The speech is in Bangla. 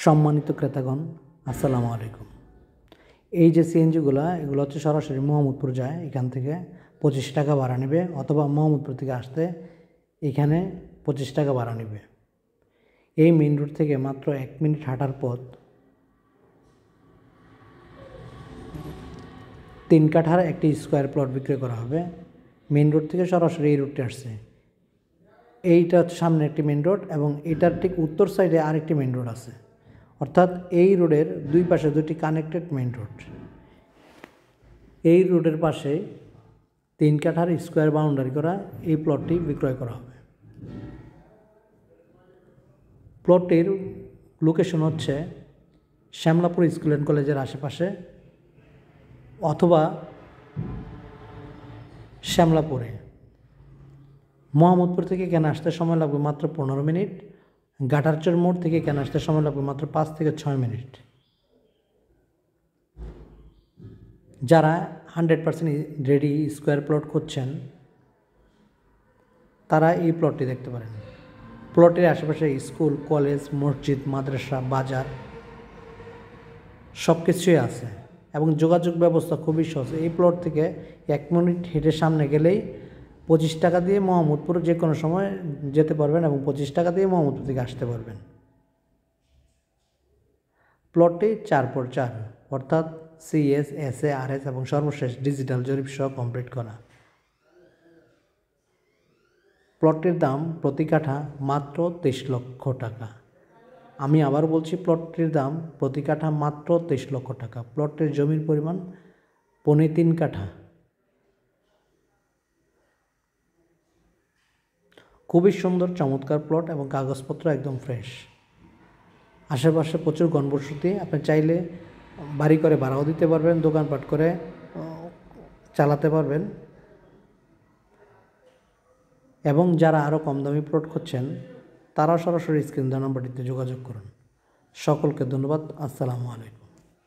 সম্মানিত ক্রেতাগণ, আসসালামু আলাইকুম। এই যে সিএনজিগুলো, এগুলো হচ্ছে সরাসরি মোহাম্মদপুর যায়। এখান থেকে 25 টাকা ভাড়া নেবে, অথবা মোহাম্মদপুর থেকে আসতে এখানে 25 টাকা ভাড়া নেবে। এই মেইন রোড থেকে মাত্র 1 মিনিট হাঁটার পথ 3 কাঠার একটি স্কোয়ার প্লট বিক্রি করা হবে। মেইন রোড থেকে সরাসরি এই রোডটি আসছে। এইটা হচ্ছে সামনে একটি মেইন রোড, এবং এটার ঠিক উত্তর সাইডে আরেকটি মেইন রোড আছে। অর্থাৎ এই রোডের দুই পাশে দুটি কানেক্টেড মেইন রোড। এই রোডের পাশে 3 কাঠার স্কোয়ার বাউন্ডারি করা এই প্লটটি বিক্রয় করা হবে। প্লটটির লোকেশন হচ্ছে শ্যামলাপুর স্কুল অ্যান্ড কলেজের আশেপাশে, অথবা শ্যামলাপুরে। মোহাম্মদপুর থেকে এখানে আসতে সময় লাগবে মাত্র 15 মিনিট। গাটারচর মোড় থেকে এখানে আসতে সময় লাগবে মাত্র 5 থেকে 6 মিনিট। যারা 100% রেডি স্কোয়ার প্লট খুঁজছেন, তারা এই প্লটটি দেখতে পারেন। প্লটের আশেপাশে স্কুল, কলেজ, মসজিদ, মাদ্রাসা, বাজার সব কিছুই আছে, এবং যোগাযোগ ব্যবস্থা খুবই সহজ। এই প্লট থেকে 1 মিনিট হেঁটে সামনে গেলেই 25 টাকা দিয়ে মোহাম্মদপুর যে কোনো সময় যেতে পারবেন, এবং 25 টাকা দিয়ে মোহাম্মদপুর থেকে আসতে পারবেন। প্লটটি 4x4, অর্থাৎ CS, SA, RS এবং সর্বশেষ ডিজিটাল জরিপ সহ কমপ্লিট করা। প্লটটির দাম প্রতি কাঠা মাত্র 23 লক্ষ টাকা। আমি আবার বলছি, প্লটটির দাম প্রতি কাঠা মাত্র 23 লক্ষ টাকা। প্লটটির জমির পরিমাণ 3.25 কাঠা। খুবই সুন্দর চমৎকার প্লট, এবং কাগজপত্র একদম ফ্রেশ। আশেপাশে প্রচুর ঘনবসতি। আপনি চাইলে বাড়ি করে ভাড়াও দিতে পারবেন, দোকানপাট করে চালাতে পারবেন। এবং যারা আরও কম দামি প্লট খুঁজছেন, তারা সরাসরি স্ক্রিন দেওয়া নাম্বারটিতে যোগাযোগ করুন। সকলকে ধন্যবাদ। আসসালামু আলাইকুম।